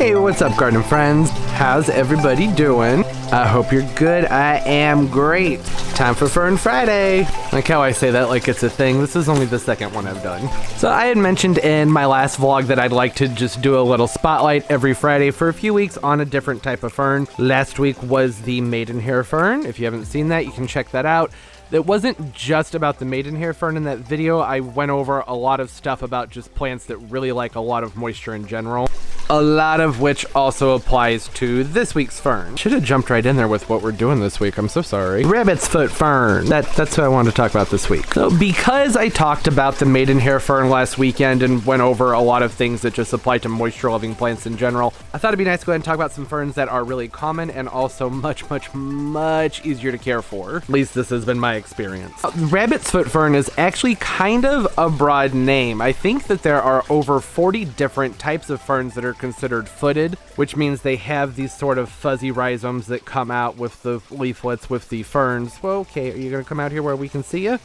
Hey, what's up, garden friends? How's everybody doing? I hope you're good. I am great. Time for Fern Friday. Like how I say that like it's a thing. This is only the second one I've done. So I had mentioned in my last vlog that I'd like to just do a little spotlight every Friday for a few weeks on a different type of fern. Last week was the maidenhair fern. If you haven't seen that, you can check that out. It wasn't just about the maidenhair fern in that video. I went over a lot of stuff about just plants that really like a lot of moisture in general. A lot of which also applies to this week's fern. Should have jumped right in there with what we're doing this week. I'm so sorry. Rabbit's foot fern. That's what I wanted to talk about this week. So because I talked about the maidenhair fern last weekend and went over a lot of things that just apply to moisture-loving plants in general, I thought it'd be nice to go ahead and talk about some ferns that are really common and also much easier to care for. At least this has been my experience. Rabbit's foot fern is actually kind of a broad name. I think that there are over 40 different types of ferns that are considered footed, which means they have these sort of fuzzy rhizomes that come out with the leaflets with the ferns. Well, okay, are you gonna come out here where we can see you?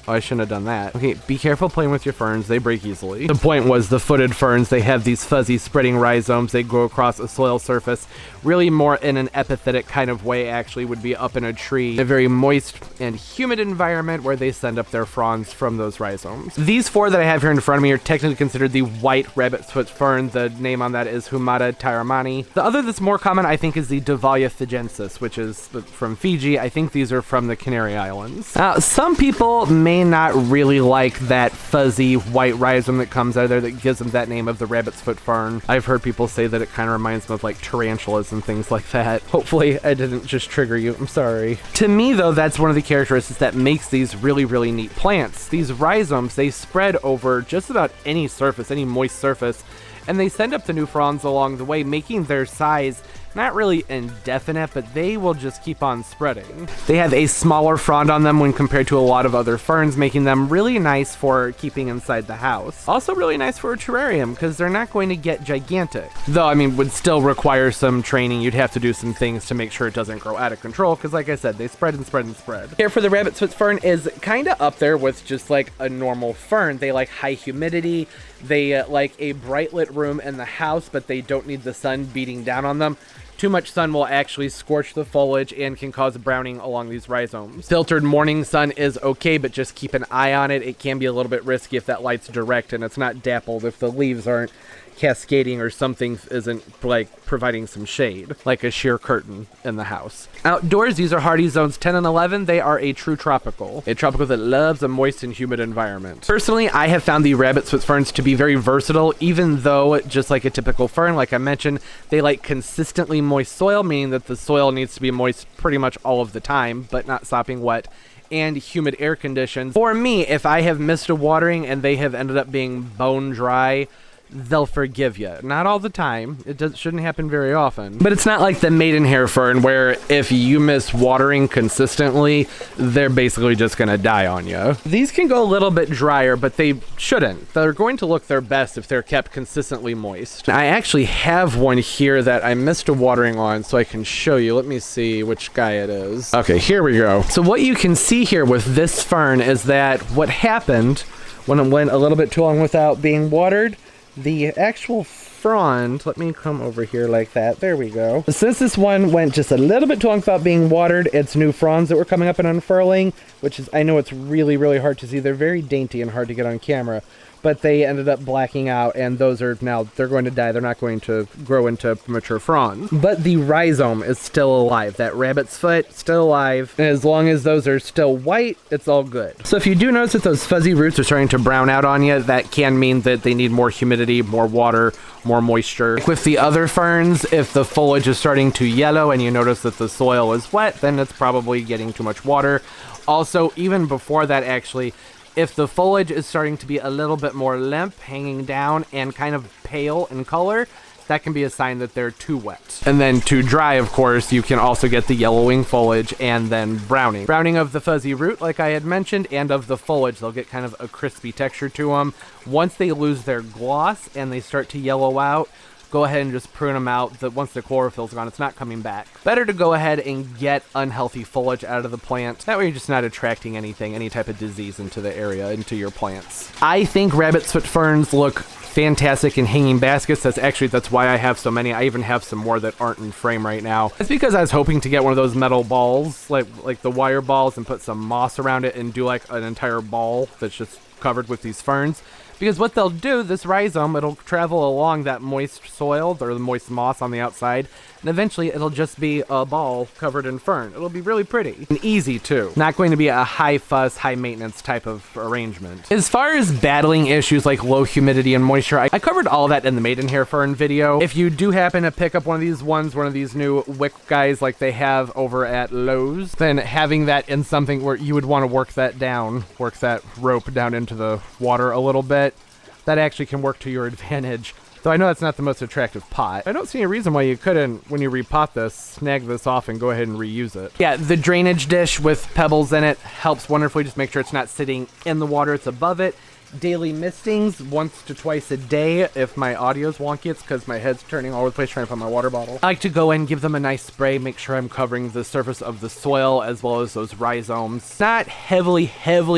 Oh, I shouldn't have done that. Okay, be careful playing with your ferns. They break easily. The point was the footed ferns, they have these fuzzy spreading rhizomes. They grow across a soil surface, really more in an epiphytic kind of way, actually would be up in a tree. A very moist and humid environment where they send up their fronds from those rhizomes. These four that I have here in front of me are technically considered the white rabbit's foot fern. The name on that is Humata tyramani. The other that's more common, I think, is the Dahlia fijensis, which is from Fiji. I think these are from the Canary Islands. Now, some people may not really like that fuzzy white rhizome that comes out of there that gives them that name of the rabbit's foot fern. I've heard people say that it kind of reminds them of like tarantulas and things like that. Hopefully I didn't just trigger you. I'm sorry. To me though, that's one of the characteristics that makes these really neat plants. These rhizomes, they spread over just about any surface, any moist surface, and they send up the new fronds along the way, making their size not really indefinite, but they will just keep on spreading. They have a smaller frond on them when compared to a lot of other ferns, making them really nice for keeping inside the house. Also really nice for a terrarium because they're not going to get gigantic. Though, I mean, would still require some training. You'd have to do some things to make sure it doesn't grow out of control because like I said, they spread and spread and spread. Care for the rabbit's foot fern is kind of up there with just like a normal fern. They like high humidity. They like a bright lit room in the house, but they don't need the sun beating down on them. Too much sun will actually scorch the foliage and can cause browning along these rhizomes. Filtered morning sun is okay, but just keep an eye on it. It can be a little bit risky if that light's direct and it's not dappled, if the leaves aren't cascading or something isn't like providing some shade, like a sheer curtain in the house. Outdoors, these are hardy zones 10 and 11. They are a true tropical that loves a moist and humid environment. Personally, I have found the rabbit's foot ferns to be very versatile, even though just like a typical fern, like I mentioned, they like consistently moist soil, meaning that the soil needs to be moist pretty much all of the time, but not sopping wet, and humid air conditions. For me, if I have missed a watering and they have ended up being bone dry, they'll forgive you. Not all the time. Shouldn't happen very often. But it's not like the maidenhair fern where if you miss watering consistently, they're basically just gonna die on you. These can go a little bit drier, but they shouldn't. They're going to look their best if they're kept consistently moist. I actually have one here that I missed a watering on, so I can show you. Let me see which guy it is. Okay, here we go. So what you can see here with this fern is that what happened when it went a little bit too long without being watered, the actual frond, let me come over here like that, there we go. Since this one went just a little bit too long without being watered, it's new fronds that were coming up and unfurling, which is, I know it's really hard to see. They're very dainty and hard to get on camera, but they ended up blacking out, and those are now, they're going to die. They're not going to grow into mature fronds. But the rhizome is still alive. That rabbit's foot, still alive. And as long as those are still white, it's all good. So if you do notice that those fuzzy roots are starting to brown out on you, that can mean that they need more humidity, more water, more moisture. Like with the other ferns, if the foliage is starting to yellow and you notice that the soil is wet, then it's probably getting too much water. Also, even before that, actually, if the foliage is starting to be a little bit more limp, hanging down, and kind of pale in color, that can be a sign that they're too wet. And then too dry, of course, you can also get the yellowing foliage and then browning. Browning of the fuzzy root, like I had mentioned, and of the foliage. They'll get kind of a crispy texture to them. Once they lose their gloss and they start to yellow out, go ahead and just prune them out. Once the chlorophyll's gone, it's not coming back. Better to go ahead and get unhealthy foliage out of the plant. That way you're just not attracting anything, any type of disease into the area, into your plants. I think rabbit's foot ferns look fantastic in hanging baskets. That's why I have so many. I even have some more that aren't in frame right now. It's because I was hoping to get one of those metal balls, like the wire balls, and put some moss around it and do like an entire ball that's just covered with these ferns. Because what they'll do, this rhizome, it'll travel along that moist soil or the moist moss on the outside, and eventually it'll just be a ball covered in fern. It'll be really pretty and easy too. Not going to be a high fuss, high maintenance type of arrangement. As far as battling issues like low humidity and moisture, I covered all that in the maidenhair fern video. If you do happen to pick up one of these new wick guys like they have over at Lowe's, then having that in something where you would want to work that rope down into the water a little bit, that actually can work to your advantage. Though I know that's not the most attractive pot. I don't see any reason why you couldn't, when you repot this, snag this off and go ahead and reuse it. Yeah, the drainage dish with pebbles in it helps wonderfully. Just make sure it's not sitting in the water, it's above it. Daily mistings, once to twice a day. If my audio's wonky, it's because my head's turning all over the place trying to find my water bottle. I like to go in, give them a nice spray, make sure I'm covering the surface of the soil as well as those rhizomes. Not heavily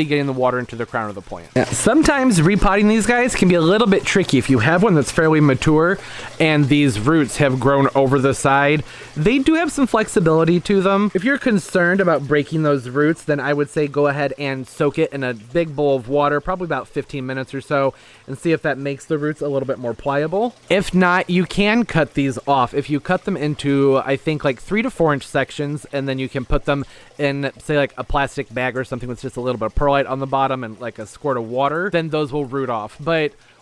getting the water into the crown of the plant. Yeah, sometimes repotting these guys can be a little bit tricky. If you have one that's fairly mature and these roots have grown over the side, they do have some flexibility to them. If you're concerned about breaking those roots, then I would say go ahead and soak it in a big bowl of water, probably about 15 minutes or so, and see if that makes the roots a little bit more pliable. If not, you can cut these off. If you cut them into, I think, like 3 to 4 inch sections, and then you can put them in, say, like a plastic bag or something with just a little bit of perlite on the bottom and like a squirt of water, then those will root off.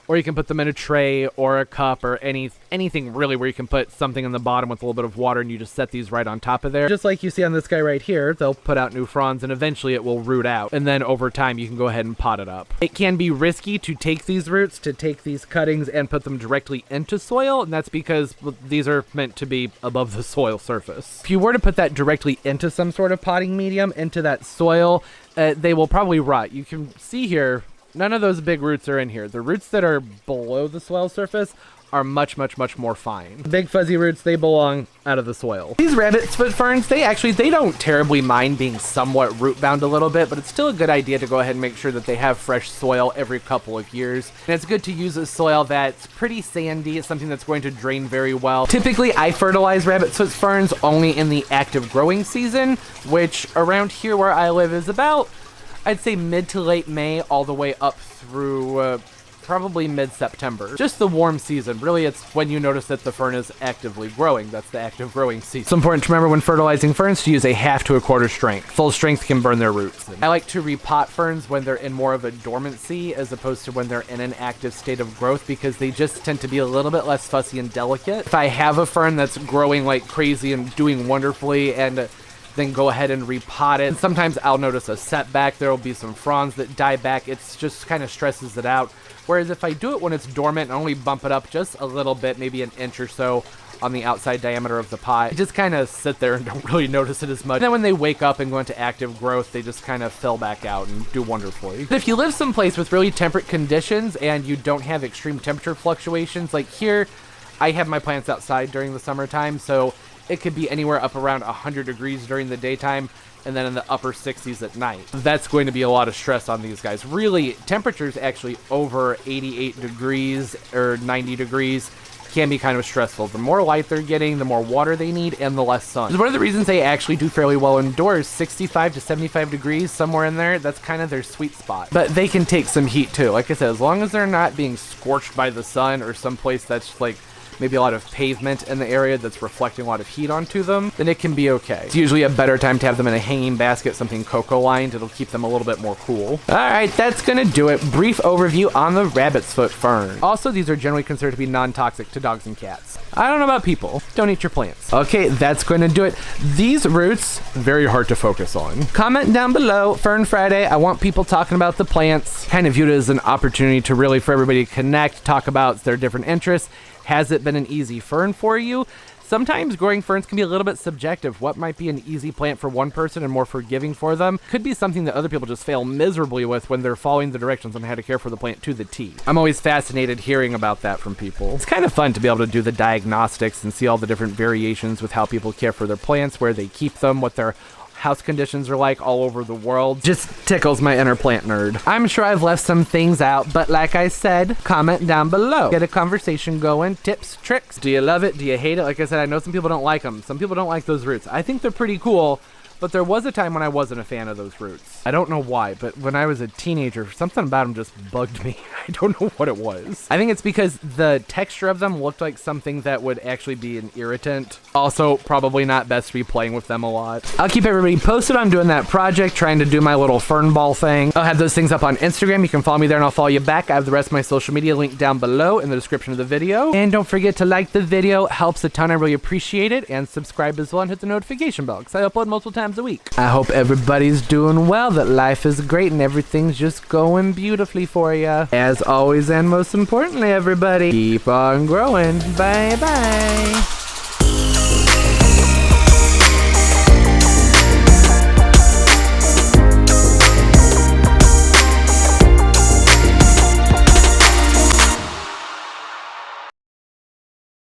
Or you can put them in a tray or a cup or anything really where you can put something in the bottom with a little bit of water, and you just set these right on top of there. Just like you see on this guy right here, they'll put out new fronds and eventually it will root out. And then over time you can go ahead and pot it up. It can be risky to take these roots, to take these cuttings and put them directly into soil, and that's because these are meant to be above the soil surface. If you were to put that directly into some sort of potting medium, into that soil, they will probably rot. You can see here, none of those big roots are in here. The roots that are below the soil surface are much more fine. The big fuzzy roots, they belong out of the soil. These rabbit's foot ferns, they don't terribly mind being somewhat root bound a little bit, but it's still a good idea to go ahead and make sure that they have fresh soil every couple of years. And it's good to use a soil that's pretty sandy. It's something that's going to drain very well. Typically, I fertilize rabbit's foot ferns only in the active growing season, which around here where I live is about, I'd say mid to late May all the way up through probably mid-September. Just the warm season. Really, it's when you notice that the fern is actively growing. That's the active growing season. It's important to remember when fertilizing ferns to use a 1/2 to 1/4 strength. Full strength can burn their roots. I like to repot ferns when they're in more of a dormancy as opposed to when they're in an active state of growth, because they just tend to be a little bit less fussy and delicate. If I have a fern that's growing like crazy and doing wonderfully and then go ahead and repot it, sometimes I'll notice a setback. There will be some fronds that die back. It's just kind of stresses it out. Whereas if I do it when it's dormant and only bump it up just a little bit, maybe an inch or so on the outside diameter of the pot, I just kind of sit there and don't really notice it as much. And then when they wake up and go into active growth, they just kind of fill back out and do wonderfully. But if you live someplace with really temperate conditions and you don't have extreme temperature fluctuations, like here, I have my plants outside during the summertime, so it could be anywhere up around 100 degrees during the daytime and then in the upper 60s at night. That's going to be a lot of stress on these guys. Really, temperatures actually over 88 degrees or 90 degrees can be kind of stressful. The more light they're getting, the more water they need, and the less sun. It's one of the reasons they actually do fairly well indoors. 65 to 75 degrees, somewhere in there, that's kind of their sweet spot. But they can take some heat too. Like I said, as long as they're not being scorched by the sun or someplace that's like maybe a lot of pavement in the area that's reflecting a lot of heat onto them, then it can be okay. It's usually a better time to have them in a hanging basket, something cocoa lined. It'll keep them a little bit more cool. All right, that's gonna do it. Brief overview on the rabbit's foot fern. Also, these are generally considered to be non-toxic to dogs and cats. I don't know about people. Don't eat your plants. Okay, that's going to do it. These roots, very hard to focus on. Comment down below. Fern Friday. I want people talking about the plants. Kind of viewed it as an opportunity to really, for everybody to connect, talk about their different interests. Has it been an easy fern for you? Sometimes growing ferns can be a little bit subjective. What might be an easy plant for one person and more forgiving for them could be something that other people just fail miserably with when they're following the directions on how to care for the plant to the T. I'm always fascinated hearing about that from people. It's kind of fun to be able to do the diagnostics and see all the different variations with how people care for their plants, where they keep them, what their house conditions are like all over the world. Just tickles my inner plant nerd. I'm sure I've left some things out, but like I said, comment down below. Get a conversation going. Tips, tricks. Do you love it? Do you hate it? Like I said, I know some people don't like them. Some people don't like those roots. I think they're pretty cool, but there was a time when I wasn't a fan of those roots. I don't know why, but when I was a teenager, something about them just bugged me. I don't know what it was. I think it's because the texture of them looked like something that would actually be an irritant. Also, probably not best to be playing with them a lot. I'll keep everybody posted on doing that project, trying to do my little fern ball thing. I'll have those things up on Instagram. You can follow me there and I'll follow you back. I have the rest of my social media linked down below in the description of the video. And don't forget to like the video. It helps a ton. I really appreciate it. And subscribe as well and hit the notification bell because I upload multiple times a week. I hope everybody's doing well, that life is great and everything's just going beautifully for you. As always, and most importantly, everybody, keep on growing. Bye bye.